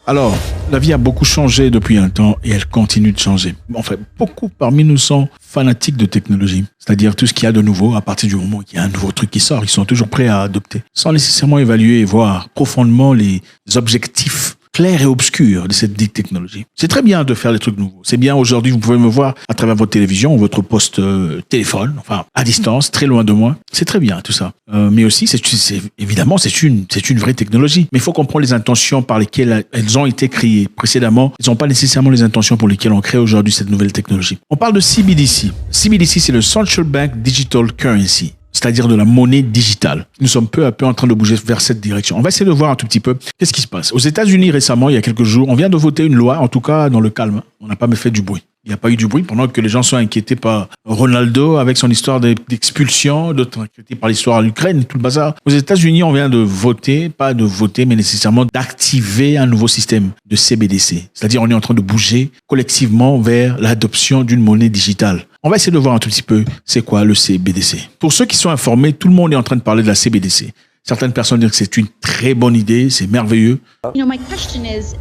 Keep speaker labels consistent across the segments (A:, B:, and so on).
A: Alors, la vie a beaucoup changé depuis un temps et elle continue de changer. Enfin, beaucoup parmi nous sont fanatiques de technologie. C'est-à-dire tout ce qu'il y a de nouveau, à partir du moment où il y a un nouveau truc qui sort, ils sont toujours prêts à adopter. Sans nécessairement évaluer et voir profondément les objectifs clairs et obscurs de cette dite technologie. C'est très bien de faire des trucs nouveaux. C'est bien aujourd'hui, vous pouvez me voir à travers votre télévision ou votre poste téléphone, enfin à distance, très loin de moi. C'est très bien tout ça. Mais aussi, évidemment, c'est une vraie technologie. Mais il faut comprendre les intentions par lesquelles elles ont été créées précédemment. Elles n'ont pas nécessairement les intentions pour lesquelles on crée aujourd'hui cette nouvelle technologie. On parle de CBDC. CBDC, c'est le Central Bank Digital Currency, c'est-à-dire de la monnaie digitale. Nous sommes peu à peu en train de bouger vers cette direction. On va essayer de voir un tout petit peu qu'est-ce qui se passe. Aux États-Unis récemment, il y a quelques jours, on vient de voter une loi, en tout cas dans le calme. On n'a pas fait du bruit. Il n'y a pas eu du bruit pendant que les gens sont inquiétés par Ronaldo avec son histoire d'expulsion, d'autres inquiétés par l'histoire de l'Ukraine, tout le bazar. Aux États-Unis, on vient de voter, pas de voter, mais nécessairement d'activer un nouveau système de CBDC. C'est-à-dire, on est en train de bouger collectivement vers l'adoption d'une monnaie digitale. On va essayer de voir un tout petit peu c'est quoi le CBDC. Pour ceux qui sont informés, tout le monde est en train de parler de la CBDC. Certaines personnes disent que c'est une très bonne idée, c'est merveilleux.
B: My question is,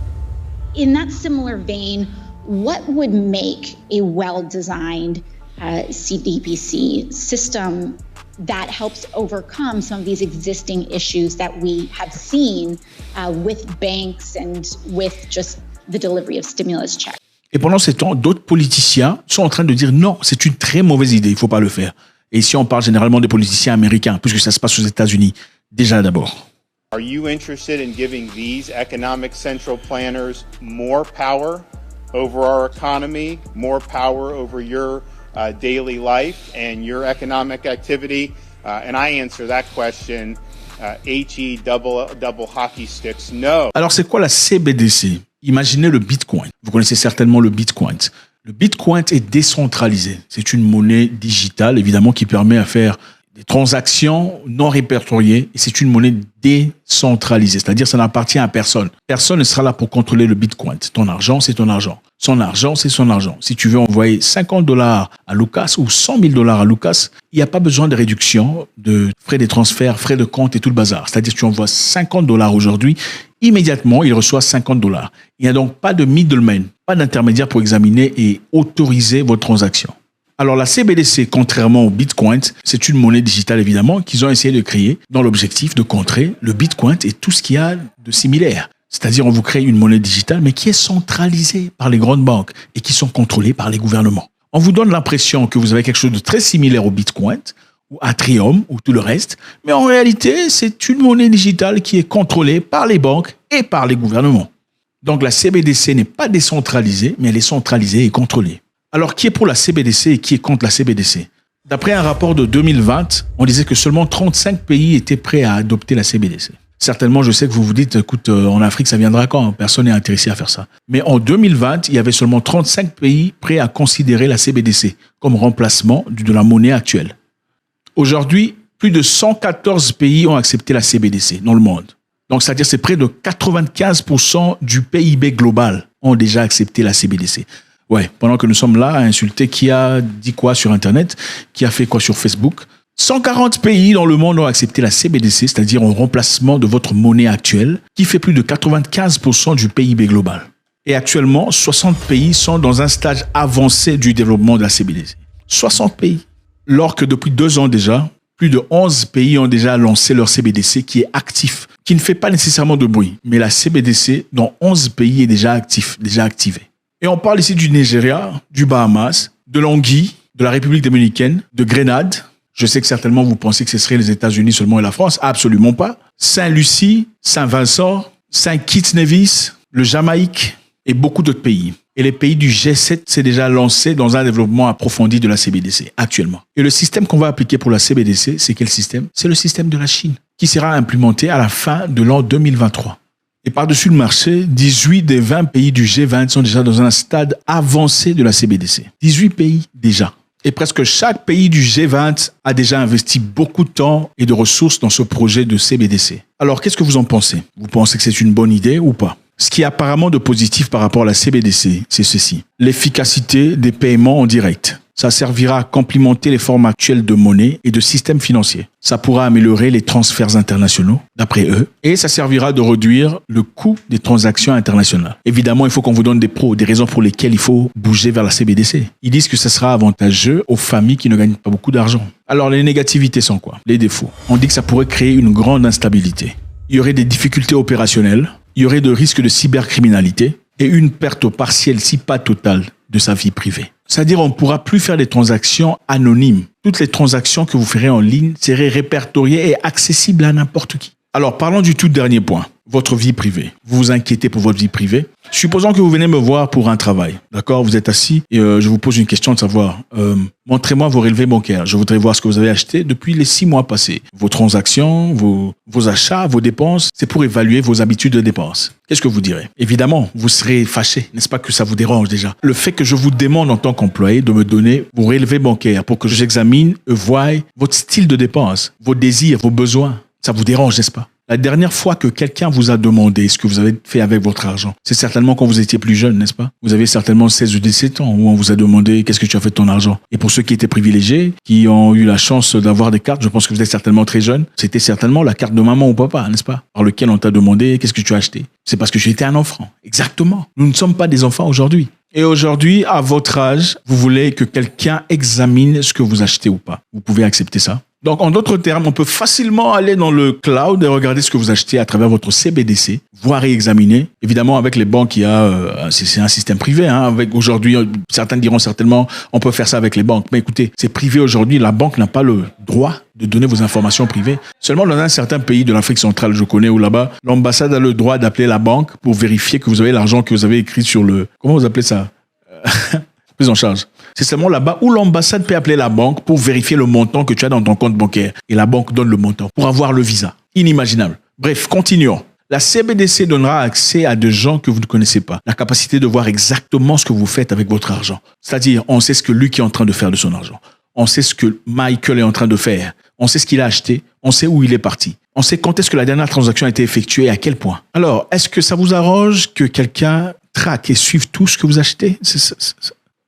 B: in that similar vein, what would make a well-designed CBDC system that helps overcome some of these existing issues that we have seen with banks and with just the delivery of stimulus checks?
A: Et pendant ce temps, d'autres politiciens sont en train de dire non, c'est une très mauvaise idée, il ne faut pas le faire. Et ici, on parle généralement des politiciens américains, puisque ça se passe aux États-Unis, déjà d'abord.
C: Are you interested in giving these economic central planners more power over our economy, more power over your daily life and your economic activity? And I answer that question, HE double hockey sticks, no.
A: Alors, c'est quoi la CBDC? Imaginez le Bitcoin. Vous connaissez certainement le Bitcoin. Le Bitcoin est décentralisé. C'est une monnaie digitale, évidemment, qui permet à faire des transactions non répertoriées. Et c'est une monnaie décentralisée. C'est-à-dire, ça n'appartient à personne. Personne ne sera là pour contrôler le Bitcoin. Ton argent, c'est ton argent. Son argent, c'est son argent. Si tu veux envoyer $50 à Lucas ou $100 000 à Lucas, il n'y a pas besoin de réduction de frais de transfert, frais de compte et tout le bazar. C'est-à-dire, tu envoies $50 aujourd'hui, immédiatement, il reçoit $50. Il n'y a donc pas de middleman, pas d'intermédiaire pour examiner et autoriser votre transaction. Alors, la CBDC, contrairement au Bitcoin, c'est une monnaie digitale, évidemment, qu'ils ont essayé de créer dans l'objectif de contrer le Bitcoin et tout ce qu'il y a de similaire. C'est-à-dire, on vous crée une monnaie digitale, mais qui est centralisée par les grandes banques et qui sont contrôlées par les gouvernements. On vous donne l'impression que vous avez quelque chose de très similaire au Bitcoin, ou Ethereum, ou tout le reste, mais en réalité, c'est une monnaie digitale qui est contrôlée par les banques et par les gouvernements. Donc, la CBDC n'est pas décentralisée, mais elle est centralisée et contrôlée. Alors, qui est pour la CBDC et qui est contre la CBDC? D'après un rapport de 2020, on disait que seulement 35 pays étaient prêts à adopter la CBDC. Certainement, je sais que vous vous dites, écoute, en Afrique, ça viendra quand? Personne n'est intéressé à faire ça. Mais en 2020, il y avait seulement 35 pays prêts à considérer la CBDC comme remplacement de la monnaie actuelle. Aujourd'hui, plus de 114 pays ont accepté la CBDC dans le monde. Donc, c'est-à-dire c'est près de 95% du PIB global ont déjà accepté la CBDC. Ouais, pendant que nous sommes là à insulter qui a dit quoi sur Internet, qui a fait quoi sur Facebook. 140 pays dans le monde ont accepté la CBDC, c'est-à-dire en remplacement de votre monnaie actuelle, qui fait plus de 95% du PIB global. Et actuellement, 60 pays sont dans un stage avancé du développement de la CBDC. 60 pays. Alors que depuis 2 ans déjà, plus de 11 pays ont déjà lancé leur CBDC qui est actif, qui ne fait pas nécessairement de bruit. Mais la CBDC, dans 11 pays, est déjà actif, déjà activée. Et on parle ici du Nigeria, du Bahamas, de l'Anguille, de la République dominicaine, de Grenade. Je sais que certainement vous pensez que ce serait les États-Unis seulement et la France. Absolument pas. Saint-Lucie, Saint-Vincent, Saint-Kitts-Nevis, le Jamaïque et beaucoup d'autres pays. Et les pays du G7 s'est déjà lancé dans un développement approfondi de la CBDC actuellement. Et le système qu'on va appliquer pour la CBDC, c'est quel système? C'est le système de la Chine, qui sera implémenté à la fin de l'an 2023. Et par-dessus le marché, 18 des 20 pays du G20 sont déjà dans un stade avancé de la CBDC. 18 pays déjà. Et presque chaque pays du G20 a déjà investi beaucoup de temps et de ressources dans ce projet de CBDC. Alors, qu'est-ce que vous en pensez? Vous pensez que c'est une bonne idée ou pas? Ce qui est apparemment de positif par rapport à la CBDC, c'est ceci. L'efficacité des paiements en direct. Ça servira à complimenter les formes actuelles de monnaie et de systèmes financiers. Ça pourra améliorer les transferts internationaux, d'après eux, et ça servira de réduire le coût des transactions internationales. Évidemment, il faut qu'on vous donne des raisons pour lesquelles il faut bouger vers la CBDC. Ils disent que ça sera avantageux aux familles qui ne gagnent pas beaucoup d'argent. Alors, les négativités sont quoi? Les défauts. On dit que ça pourrait créer une grande instabilité. Il y aurait des difficultés opérationnelles, il y aurait des risques de cybercriminalité et une perte partielle, si pas totale, de sa vie privée. C'est-à-dire, on ne pourra plus faire des transactions anonymes. Toutes les transactions que vous ferez en ligne seraient répertoriées et accessibles à n'importe qui. Alors, parlons du tout dernier point, votre vie privée. Vous vous inquiétez pour votre vie privée. Supposons que vous venez me voir pour un travail. D'accord? Vous êtes assis et je vous pose une question de savoir, montrez-moi vos relevés bancaires. Je voudrais voir ce que vous avez acheté depuis les 6 mois passés. Vos transactions, vos achats, vos dépenses. C'est pour évaluer vos habitudes de dépenses. Qu'est-ce que vous direz? Évidemment, vous serez fâché. N'est-ce pas que ça vous dérange déjà? Le fait que je vous demande en tant qu'employé de me donner vos relevés bancaires pour que j'examine, voie votre style de dépense, vos désirs, vos besoins. Ça vous dérange, n'est-ce pas? La dernière fois que quelqu'un vous a demandé ce que vous avez fait avec votre argent, c'est certainement quand vous étiez plus jeune, n'est-ce pas? Vous avez certainement 16 ou 17 ans où on vous a demandé qu'est-ce que tu as fait de ton argent. Et pour ceux qui étaient privilégiés, qui ont eu la chance d'avoir des cartes, je pense que vous êtes certainement très jeune, c'était certainement la carte de maman ou papa, n'est-ce pas? Par lequel on t'a demandé qu'est-ce que tu as acheté. C'est parce que tu étais un enfant. Exactement. Nous ne sommes pas des enfants aujourd'hui. Et aujourd'hui, à votre âge, vous voulez que quelqu'un examine ce que vous achetez ou pas. Vous pouvez accepter ça? Donc, en d'autres termes, on peut facilement aller dans le cloud et regarder ce que vous achetez à travers votre CBDC, voir et examiner. Évidemment, avec les banques, c'est un système privé. Avec aujourd'hui, certains diront certainement, on peut faire ça avec les banques. Mais écoutez, c'est privé aujourd'hui. La banque n'a pas le droit de donner vos informations privées. Seulement dans un certain pays de l'Afrique centrale, je connais, où là-bas, l'ambassade a le droit d'appeler la banque pour vérifier que vous avez l'argent que vous avez écrit sur le... Comment vous appelez ça? Prise en charge. C'est seulement là-bas où l'ambassade peut appeler la banque pour vérifier le montant que tu as dans ton compte bancaire. Et la banque donne le montant pour avoir le visa. Inimaginable. Bref, continuons. La CBDC donnera accès à des gens que vous ne connaissez pas. La capacité de voir exactement ce que vous faites avec votre argent. C'est-à-dire, on sait ce que Luc est en train de faire de son argent. On sait ce que Michael est en train de faire. On sait ce qu'il a acheté. On sait où il est parti. On sait quand est-ce que la dernière transaction a été effectuée et à quel point. Alors, est-ce que ça vous arrange que quelqu'un traque et suive tout ce que vous achetez?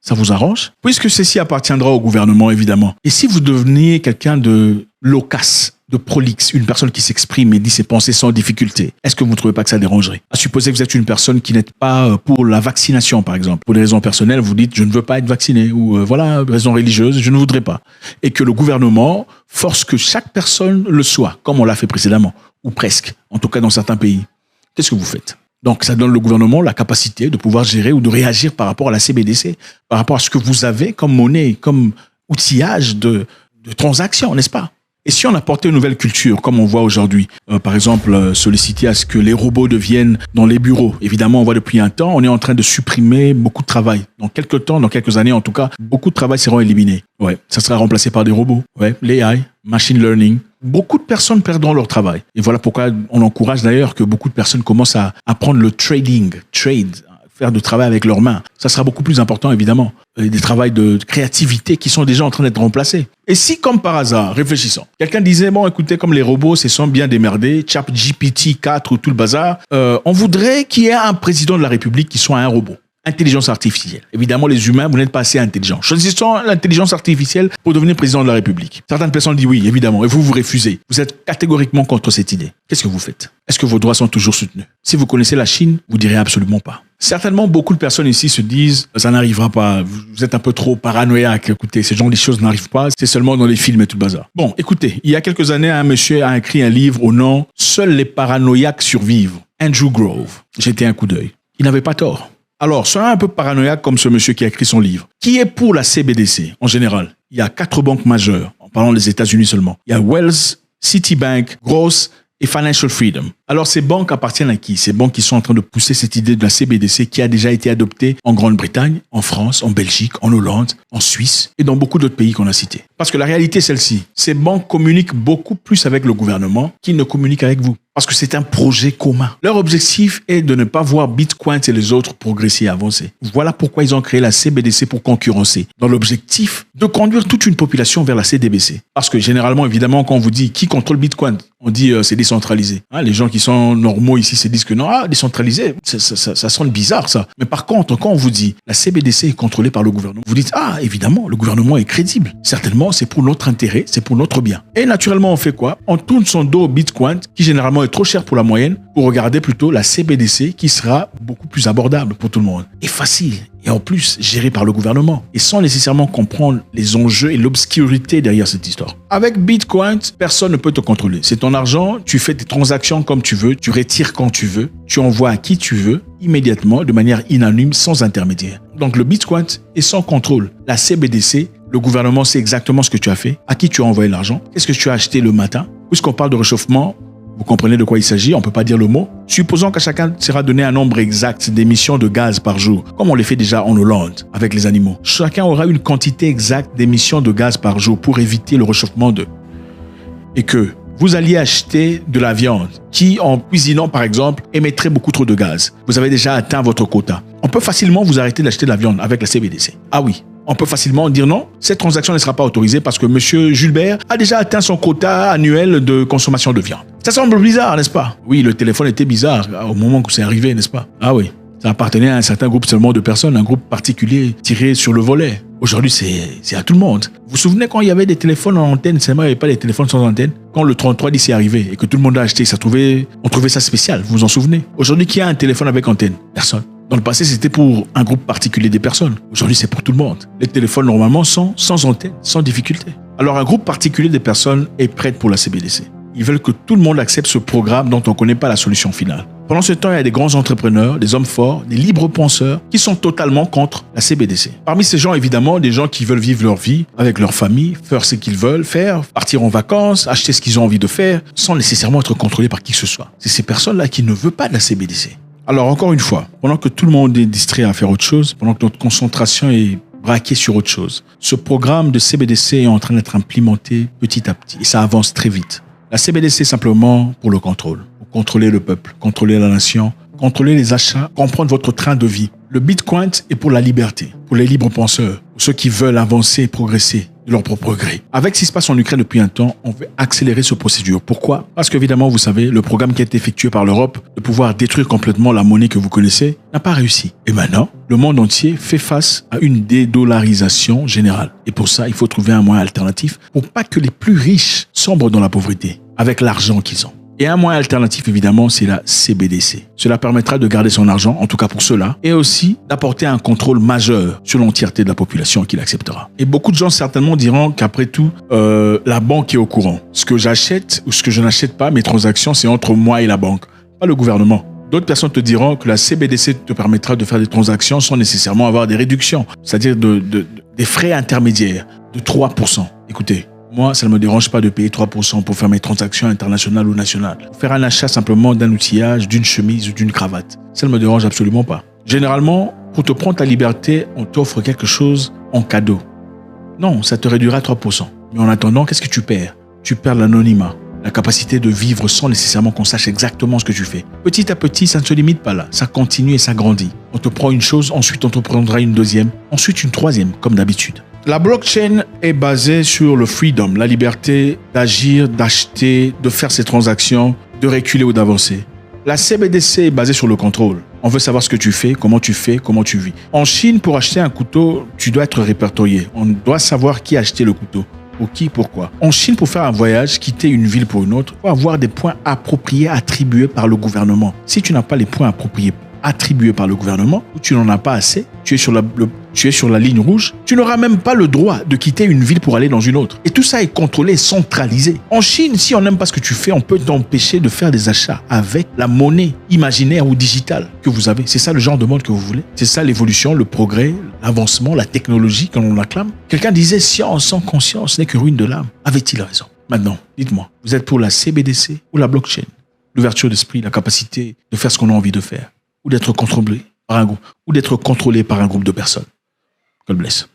A: Ça vous arrange? Puisque ceci appartiendra au gouvernement, évidemment. Et si vous deveniez quelqu'un de loquace, de prolixe, une personne qui s'exprime et dit ses pensées sans difficulté, est-ce que vous ne trouvez pas que ça dérangerait? À supposer que vous êtes une personne qui n'êtes pas pour la vaccination, par exemple. Pour des raisons personnelles, vous dites « je ne veux pas être vacciné » ou voilà, raison religieuse, je ne voudrais pas. Et que le gouvernement force que chaque personne le soit, comme on l'a fait précédemment, ou presque, en tout cas dans certains pays. Qu'est-ce que vous faites? Donc, ça donne au gouvernement la capacité de pouvoir gérer ou de réagir par rapport à la CBDC, par rapport à ce que vous avez comme monnaie, comme outillage de transaction, n'est-ce pas? Et si on apportait une nouvelle culture, comme on voit aujourd'hui, par exemple, solliciter à ce que les robots deviennent dans les bureaux. Évidemment, on voit depuis un temps, on est en train de supprimer beaucoup de travail. Dans quelques temps, dans quelques années en tout cas, beaucoup de travail seront éliminés. Ouais, ça sera remplacé par des robots. Ouais, l'AI, machine learning. Beaucoup de personnes perdront leur travail. Et voilà pourquoi on encourage d'ailleurs que beaucoup de personnes commencent à apprendre le trading, faire du travail avec leurs mains. Ça sera beaucoup plus important, évidemment. Des travails de créativité qui sont déjà en train d'être remplacés. Et si, comme par hasard, réfléchissons, quelqu'un disait, bon, écoutez, comme les robots se sont bien démerdés, ChatGPT 4 ou tout le bazar, on voudrait qu'il y ait un président de la République qui soit un robot. Intelligence artificielle. Évidemment, les humains, vous n'êtes pas assez intelligents. Choisissons l'intelligence artificielle pour devenir président de la République. Certaines personnes disent oui, évidemment, et vous refusez. Vous êtes catégoriquement contre cette idée. Qu'est-ce que vous faites? Est-ce que vos droits sont toujours soutenus? Si vous connaissez la Chine, vous direz absolument pas. Certainement, beaucoup de personnes ici se disent ça n'arrivera pas, vous êtes un peu trop paranoïaque. Écoutez, ce genre de choses n'arrivent pas, c'est seulement dans les films et tout le bazar. Bon, écoutez, il y a quelques années, un monsieur a écrit un livre au nom « Seuls les paranoïaques survivent ». Andrew Grove. J'ai jeté un coup d'œil. Il n'avait pas tort. Alors, soyez un peu paranoïaque comme ce monsieur qui a écrit son livre. Qui est pour la CBDC en général? Il y a 4 banques majeures, en parlant des États-Unis seulement. Il y a Wells, Citibank, Gross et Financial Freedom. Alors, ces banques appartiennent à qui? Ces banques qui sont en train de pousser cette idée de la CBDC qui a déjà été adoptée en Grande-Bretagne, en France, en Belgique, en Hollande, en Suisse et dans beaucoup d'autres pays qu'on a cités. Parce que la réalité est celle-ci. Ces banques communiquent beaucoup plus avec le gouvernement qu'ils ne communiquent avec vous. Parce que c'est un projet commun. Leur objectif est de ne pas voir Bitcoin et les autres progresser et avancer. Voilà pourquoi ils ont créé la CBDC pour concurrencer, dans l'objectif de conduire toute une population vers la CDBC. Parce que généralement, évidemment, quand on vous dit qui contrôle Bitcoin, on dit c'est décentralisé. Les gens qui sont normaux ici se disent que non, décentralisé, ça sonne bizarre ça. Mais par contre, quand on vous dit la CBDC est contrôlée par le gouvernement, vous dites évidemment, le gouvernement est crédible. Certainement, c'est pour notre intérêt, c'est pour notre bien. Et naturellement, on fait quoi? On tourne son dos au Bitcoin, qui généralement est trop cher pour la moyenne, pour regarder plutôt la CBDC qui sera beaucoup plus abordable pour tout le monde. Et facile. Et en plus, géré par le gouvernement. Et sans nécessairement comprendre les enjeux et l'obscurité derrière cette histoire. Avec Bitcoin, personne ne peut te contrôler. C'est ton argent, tu fais tes transactions comme tu veux, tu retires quand tu veux, tu envoies à qui tu veux, immédiatement, de manière inanonyme, sans intermédiaire. Donc le Bitcoin est sans contrôle. La CBDC, le gouvernement sait exactement ce que tu as fait, à qui tu as envoyé l'argent, qu'est-ce que tu as acheté le matin. Puisqu'on parle de réchauffement, vous comprenez de quoi il s'agit, on ne peut pas dire le mot. Supposons qu'à chacun sera donné un nombre exact d'émissions de gaz par jour, comme on les fait déjà en Hollande avec les animaux. Chacun aura une quantité exacte d'émissions de gaz par jour pour éviter le réchauffement et que vous alliez acheter de la viande qui, en cuisinant par exemple, émettrait beaucoup trop de gaz. Vous avez déjà atteint votre quota. On peut facilement vous arrêter d'acheter de la viande avec la CBDC. Ah oui. On peut facilement dire non, cette transaction ne sera pas autorisée parce que M. Julbert a déjà atteint son quota annuel de consommation de viande. Ça semble bizarre, n'est-ce pas? Oui, le téléphone était bizarre au moment où c'est arrivé, n'est-ce pas? Ah oui, ça appartenait à un certain groupe seulement de personnes, un groupe particulier tiré sur le volet. Aujourd'hui, c'est à tout le monde. Vous vous souvenez quand il y avait des téléphones en antenne, seulement il n'y avait pas des téléphones sans antenne? Quand le 3310 est arrivé et que tout le monde a acheté, on trouvait ça spécial, vous vous en souvenez? Aujourd'hui, qui a un téléphone avec antenne? Personne. Dans le passé, c'était pour un groupe particulier des personnes. Aujourd'hui, c'est pour tout le monde. Les téléphones, normalement, sont sans antenne, sans difficulté. Alors, un groupe particulier des personnes est prêt pour la CBDC. Ils veulent que tout le monde accepte ce programme dont on ne connaît pas la solution finale. Pendant ce temps, il y a des grands entrepreneurs, des hommes forts, des libres penseurs qui sont totalement contre la CBDC. Parmi ces gens, évidemment, des gens qui veulent vivre leur vie avec leur famille, faire ce qu'ils veulent faire, partir en vacances, acheter ce qu'ils ont envie de faire, sans nécessairement être contrôlés par qui que ce soit. C'est ces personnes-là qui ne veulent pas de la CBDC. Alors, encore une fois, pendant que tout le monde est distrait à faire autre chose, pendant que notre concentration est braquée sur autre chose, ce programme de CBDC est en train d'être implémenté petit à petit et ça avance très vite. La CBDC est simplement pour le contrôle, pour contrôler le peuple, contrôler la nation, contrôler les achats, comprendre votre train de vie. Le Bitcoin est pour la liberté, pour les libres penseurs, pour ceux qui veulent avancer et progresser de leur propre gré. Avec ce qui se passe en Ukraine depuis un temps, on veut accélérer cette procédure. Pourquoi? Parce qu'évidemment, vous savez, le programme qui a été effectué par l'Europe de pouvoir détruire complètement la monnaie que vous connaissez n'a pas réussi. Et maintenant, le monde entier fait face à une dédollarisation générale. Et pour ça, il faut trouver un moyen alternatif pour pas que les plus riches sombrent dans la pauvreté avec l'argent qu'ils ont. Et un moyen alternatif, évidemment, c'est la CBDC. Cela permettra de garder son argent, en tout cas pour ceux-là, et aussi d'apporter un contrôle majeur sur l'entièreté de la population qui l'acceptera. Et beaucoup de gens certainement diront qu'après tout, la banque est au courant. Ce que j'achète ou ce que je n'achète pas, mes transactions, c'est entre moi et la banque, pas le gouvernement. D'autres personnes te diront que la CBDC te permettra de faire des transactions sans nécessairement avoir des réductions, c'est-à-dire des frais intermédiaires de 3%. Écoutez, moi, ça ne me dérange pas de payer 3% pour faire mes transactions internationales ou nationales. Pour faire un achat simplement d'un outillage, d'une chemise ou d'une cravate. Ça ne me dérange absolument pas. Généralement, pour te prendre ta liberté, on t'offre quelque chose en cadeau. Non, ça te réduira à 3%. Mais en attendant, qu'est-ce que tu perds? Tu perds l'anonymat, la capacité de vivre sans nécessairement qu'on sache exactement ce que tu fais. Petit à petit, ça ne se limite pas là. Ça continue et ça grandit. On te prend une chose, ensuite on te prendra une deuxième, ensuite une troisième, comme d'habitude. La blockchain est basée sur le freedom, la liberté d'agir, d'acheter, de faire ses transactions, de reculer ou d'avancer. La CBDC est basée sur le contrôle. On veut savoir ce que tu fais, comment tu vis. En Chine, pour acheter un couteau, tu dois être répertorié. On doit savoir qui a acheté le couteau. Pour qui, pourquoi. En Chine, pour faire un voyage, quitter une ville pour une autre, il faut avoir des points appropriés attribués par le gouvernement. Si tu n'as pas les points appropriés attribués par le gouvernement, ou tu n'en as pas assez, tu es sur la ligne rouge, tu n'auras même pas le droit de quitter une ville pour aller dans une autre. Et tout ça est contrôlé, centralisé. En Chine, si on n'aime pas ce que tu fais, on peut t'empêcher de faire des achats avec la monnaie imaginaire ou digitale que vous avez. C'est ça le genre de monde que vous voulez? C'est ça l'évolution, le progrès, l'avancement, la technologie que l'on acclame? Quelqu'un disait, science sans conscience n'est que ruine de l'âme. Avait-il raison? Maintenant, dites-moi, vous êtes pour la CBDC ou la blockchain? L'ouverture d'esprit, la capacité de faire ce qu'on a envie de faire, ou d'être contrôlé par un groupe, ou d'être contrôlé par un groupe de personnes. God bless.